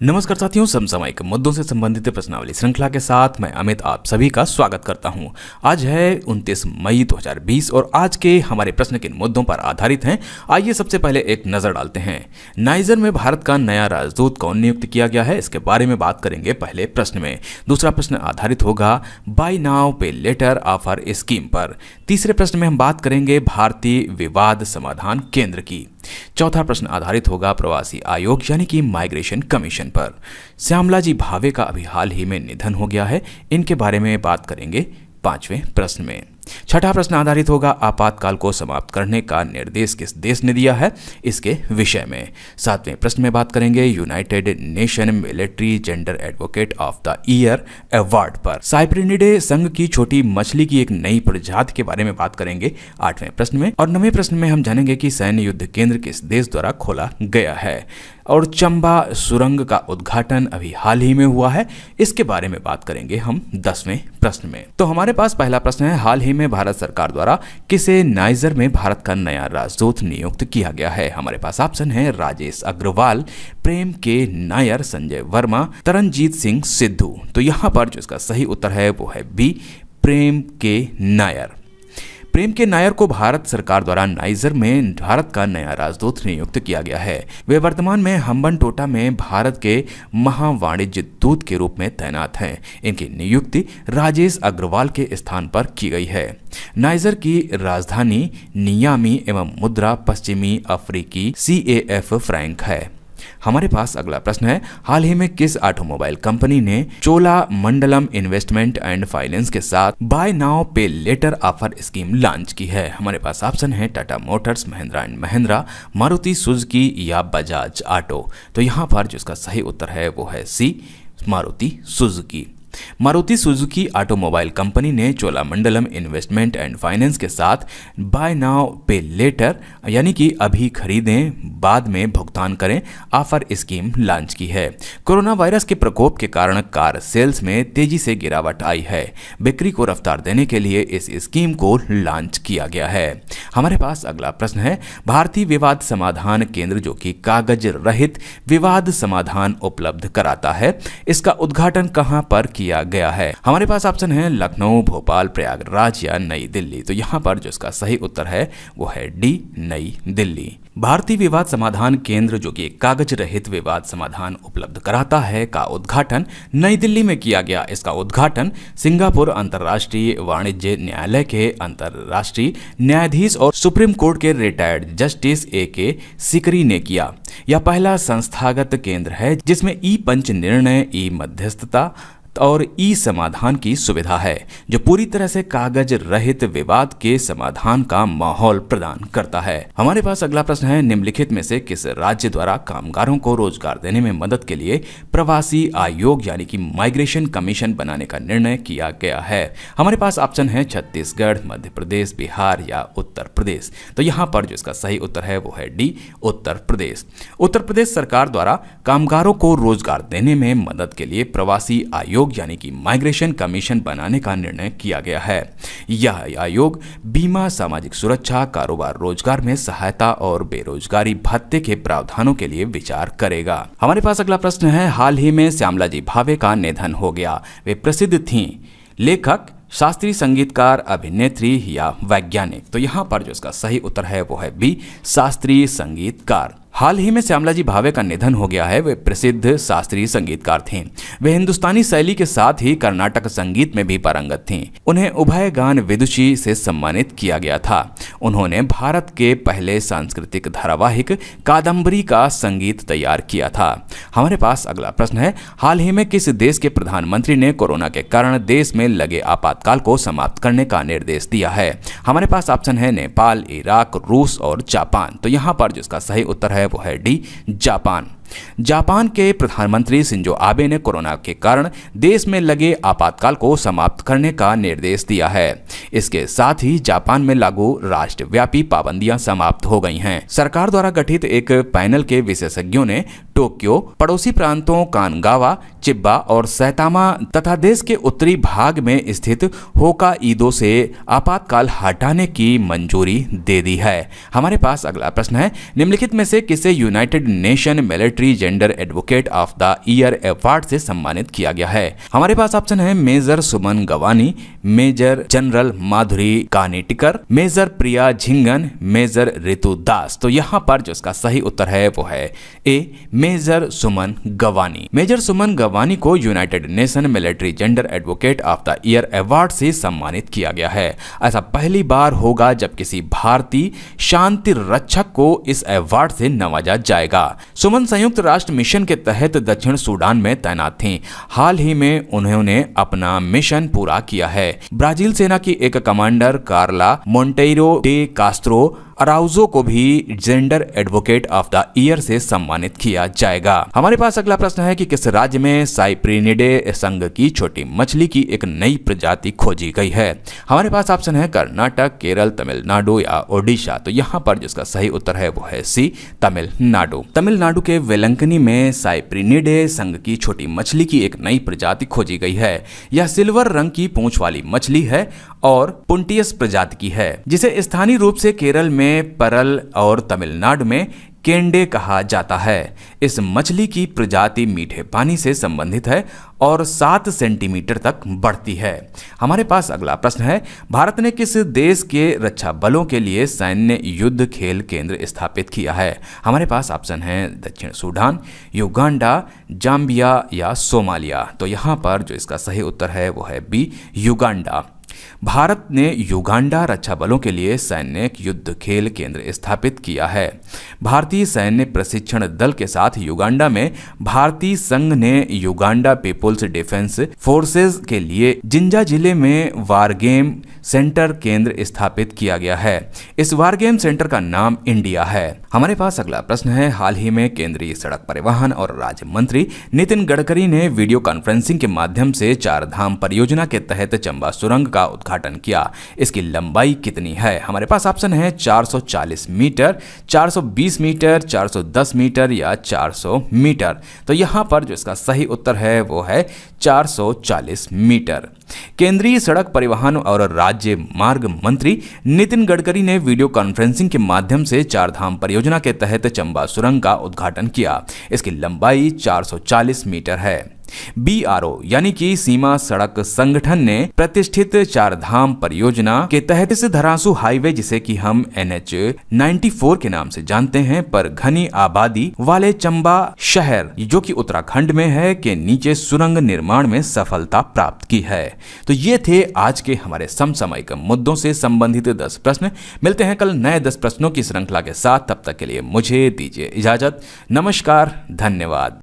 नमस्कार साथियों, समसामयिक मुद्दों से संबंधित प्रश्नावली श्रृंखला के साथ मैं अमित आप सभी का स्वागत करता हूं। आज है 29 मई 2020 और आज के हमारे प्रश्न किन मुद्दों पर आधारित हैं, आइए सबसे पहले एक नजर डालते हैं। नाइजर में भारत का नया राजदूत कौन नियुक्त किया गया है, इसके बारे में बात करेंगे पहले प्रश्न में। दूसरा प्रश्न आधारित होगा बाय नाउ पे लेटर ऑफर स्कीम पर। तीसरे प्रश्न में हम बात करेंगे भारतीय विवाद समाधान केंद्र की। चौथा प्रश्न आधारित होगा प्रवासी आयोग यानी कि माइग्रेशन कमीशन पर। श्यामलाजी भावे का अभी हाल ही में निधन हो गया है, इनके बारे में बात करेंगे पांचवें प्रश्न में। छठा प्रश्न आधारित होगा आपातकाल को समाप्त करने का निर्देश किस देश ने दिया है, इसके विषय में। सातवें प्रश्न में बात करेंगे United nation military gender advocate of the year award पर। साइप्रिनिडे संघ की छोटी मछली की एक नई प्रजाति के बारे में बात करेंगे आठवें प्रश्न में। और नवें प्रश्न में हम जानेंगे कि सैन्य युद्ध केंद्र किस देश द्वारा खोला गया है। और चंबा सुरंग का उद्घाटन अभी हाल ही में हुआ है, इसके बारे में बात करेंगे हम 10वें प्रश्न में। तो हमारे पास पहला प्रश्न है, हाल ही में भारत सरकार द्वारा किसे नाइजर में भारत का नया राजदूत नियुक्त किया गया है। हमारे पास ऑप्शन है राजेश अग्रवाल, प्रेम के नायर, संजय वर्मा, तरनजीत सिंह सिद्धू। तो यहाँ पर जो इसका सही उत्तर है वो है बी, प्रेम के नायर। प्रेम के नायर को भारत सरकार द्वारा नाइजर में भारत का नया राजदूत नियुक्त किया गया है। वे वर्तमान में हम्बनटोटा में भारत के महावाणिज्य दूत के रूप में तैनात हैं। इनकी नियुक्ति राजेश अग्रवाल के स्थान पर की गई है। नाइजर की राजधानी नियामी एवं मुद्रा पश्चिमी अफ्रीकी CAF फ्रैंक है। हमारे पास अगला प्रश्न है, हाल ही में किस ऑटोमोबाइल कंपनी ने चोलामंडलम इन्वेस्टमेंट एंड फाइनेंस के साथ बाय नाउ पे लेटर ऑफर स्कीम लॉन्च की है। हमारे पास ऑप्शन है Tata Motors, Mahindra and Mahindra, Maruti Suzuki या बजाज ऑटो। तो यहाँ पर जो इसका सही उत्तर है वो है C, Maruti Suzuki. Maruti Suzuki automobile company ने चोलामंडलम इन्वेस्टमेंट एंड फाइनेंस के साथ बाय नाउ पे लेटर यानी कि अभी खरीदें बाद में भुगतान करें ऑफर स्कीम लॉन्च की है। कोरोना वायरस के प्रकोप के कारण कार सेल्स में तेजी से गिरावट आई है। बिक्री को रफ्तार देने के लिए इस स्कीम को लॉन्च किया गया है। हमारे पास अगला प्रश्न है, भारतीय विवाद समाधान केंद्र जो कि कागज रहित विवाद समाधान उपलब्ध कराता है, इसका उद्घाटन कहां पर किया गया है। हमारे पास ऑप्शन है लखनऊ, भोपाल, प्रयागराज या नई दिल्ली। तो यहाँ पर जो इसका सही उत्तर है वो है डी, नई दिल्ली। भारतीय विवाद समाधान केंद्र जो कि कागज रहित विवाद समाधान उपलब्ध कराता है का उद्घाटन नई दिल्ली में किया गया। इसका उद्घाटन सिंगापुर अंतर्राष्ट्रीय वाणिज्य न्यायालय के अंतर्राष्ट्रीय न्यायाधीश और सुप्रीम कोर्ट के रिटायर्ड जस्टिस AK सिकरी ने किया। यह पहला संस्थागत केंद्र है जिसमें ई पंच निर्णय, ई मध्यस्थता और ई समाधान की सुविधा है, जो पूरी तरह से कागज रहित विवाद के समाधान का माहौल प्रदान करता है। हमारे पास अगला प्रश्न है, निम्नलिखित में से किस राज्य द्वारा कामगारों को रोजगार देने में मदद के लिए प्रवासी आयोग यानी कि माइग्रेशन कमीशन बनाने का निर्णय किया गया है। हमारे पास ऑप्शन है छत्तीसगढ़, मध्य प्रदेश, बिहार या उत्तर प्रदेश। तो यहाँ पर जो इसका सही उत्तर है वो है डी, उत्तर प्रदेश। उत्तर प्रदेश सरकार द्वारा कामगारों को रोजगार देने में मदद के लिए प्रवासी आयोग यानी कि माइग्रेशन कमीशन बनाने का निर्णय किया गया है। यह आयोग बीमा, सामाजिक सुरक्षा, कारोबार, रोजगार में सहायता और बेरोजगारी भत्ते के प्रावधानों के लिए विचार करेगा। हमारे पास अगला प्रश्न है, हाल ही में श्यामलाजी भावे का निधन हो गया। वे प्रसिद्ध थीं लेखक, शास्त्रीय संगीतकार, अभिनेत्री या वैज्ञानिक। तो यहाँ पर जो इसका सही उत्तर है वो है बी, शास्त्रीय संगीतकार। हाल ही में श्यामलाजी भावे का निधन हो गया है। वे प्रसिद्ध शास्त्रीय संगीतकार थीं। वे हिंदुस्तानी शैली के साथ ही कर्नाटक संगीत में भी पारंगत थीं। उन्हें उभय गान विदुषी से सम्मानित किया गया था। उन्होंने भारत के पहले सांस्कृतिक धारावाहिक कादम्बरी का संगीत तैयार किया था। हमारे पास अगला प्रश्न है, हाल ही में किस देश के प्रधानमंत्री ने कोरोना के कारण देश में लगे आपातकाल को समाप्त करने का निर्देश दिया है। हमारे पास ऑप्शन है नेपाल, इराक, रूस और जापान। तो यहाँ पर जिसका सही उत्तर है वो है डी, जापान। जापान के प्रधानमंत्री शिंजो आबे ने कोरोना के कारण देश में लगे आपातकाल को समाप्त करने का निर्देश दिया है। इसके साथ ही जापान में लागू राष्ट्रव्यापी पाबंदियां समाप्त हो गई हैं। सरकार द्वारा गठित एक पैनल के विशेषज्ञों ने टोक्यो, पड़ोसी प्रांतों कानगावा, चिब्बा और सैतामा तथा देश के उत्तरी भाग में स्थित होकाइदो से आपातकाल हटाने की मंजूरी दे दी है। हमारे पास अगला प्रश्न है, निम्नलिखित में से किसे United nation military gender advocate of the year award से सम्मानित किया गया है? हमारे पास ऑप्शन है मेजर सुमन गवानी, मेजर जनरल माधुरी कानेटिकर, मेजर प्रिया झिंगन, मेजर ऋतु दास। तो यहाँ पर जो इसका सही उत्तर है वो है ए, मेजर सुमन गवानी। मेजर सुमन गवानी को United nation military gender advocate of the year award से सम्मानित किया गया है। ऐसा पहली बार होगा जब किसी भारतीय शांति रक्षक को इस अवार्ड से नवाजा जाएगा। सुमन संयुक्त राष्ट्र मिशन के तहत दक्षिण सूडान में तैनात थीं। हाल ही में उन्होंने अपना मिशन पूरा किया है। ब्राजील सेना की एक कमांडर कार्ला मोंटेiro डे कास्त्रो अराउजो को भी gender advocate of the year से सम्मानित किया जाएगा। हमारे पास अगला प्रश्न है कि किस राज्य में साइप्रिनिडे संघ की छोटी मछली की एक नई प्रजाति खोजी गई है? हमारे पास ऑप्शन है कर्नाटक, केरल, तमिलनाडु या ओडिशा। तो यहाँ पर जिसका सही उत्तर है वो है सी, तमिलनाडु। तमिलनाडु के वेलंकनी में साइप्रिनिडे संघ की छोटी मछली की एक नई प्रजाति खोजी गई है। यह सिल्वर रंग की पूंछ वाली मछली है और पुंटियस प्रजाति की है, जिसे स्थानीय रूप से केरल में परल और तमिलनाडु में केंडे कहा जाता है। इस मछली की प्रजाति मीठे पानी से संबंधित है और 7 सेंटीमीटर तक बढ़ती है। हमारे पास अगला प्रश्न है, भारत ने किस देश के रक्षा बलों के लिए सैन्य युद्ध खेल केंद्र स्थापित किया है? हमारे पास ऑप्शन है दक्षिण सूडान, युगांडा, जाम्बिया या सोमालिया। तो यहाँ पर जो इसका सही उत्तर है वो है बी, युगांडा। भारत ने युगांडा रक्षा बलों के लिए सैन्य युद्ध खेल केंद्र स्थापित किया है। भारतीय सैन्य प्रशिक्षण दल के साथ युगांडा में भारतीय संघ ने युगांडा पीपुल्स डिफेंस फोर्सेज के लिए जिंजा जिले में वारगेम सेंटर केंद्र स्थापित किया गया है। इस वारगेम सेंटर का नाम इंडिया है। हमारे पास अगला प्रश्न है, हाल ही में केंद्रीय सड़क परिवहन और राज्य मंत्री नितिन गडकरी ने वीडियो कॉन्फ्रेंसिंग के माध्यम से चार धाम परियोजना के तहत चंबा सुरंग का उद्घाटन किया। इसकी लंबाई कितनी है? हमारे पास ऑप्शन है 440 मीटर, 420 मीटर, 410 मीटर या 400 मीटर। तो यहां पर जो इसका सही उत्तर है वो है 440 मीटर। केंद्रीय सड़क परिवहन और राज्य मार्ग मंत्री नितिन गडकरी ने वीडियो कॉन्फ्रेंसिंग के माध्यम से चार धाम परियोजना के तहत चंबा सुरंग का उद्घाटन किया। इसकी लंबाई 440 मीटर है। BRO यानी कि सीमा सड़क संगठन ने प्रतिष्ठित चार धाम परियोजना के तहत इस धरासू हाईवे, जिसे कि हम NH 94 के नाम से जानते हैं, पर घनी आबादी वाले चंबा शहर जो कि उत्तराखंड में है के नीचे सुरंग निर्माण में सफलता प्राप्त की है। तो ये थे आज के हमारे समसामयिक मुद्दों से संबंधित 10 प्रश्न। मिलते हैं कल नए 10 प्रश्नों की श्रृंखला के साथ। तब तक के लिए मुझे दीजिए इजाजत। नमस्कार, धन्यवाद।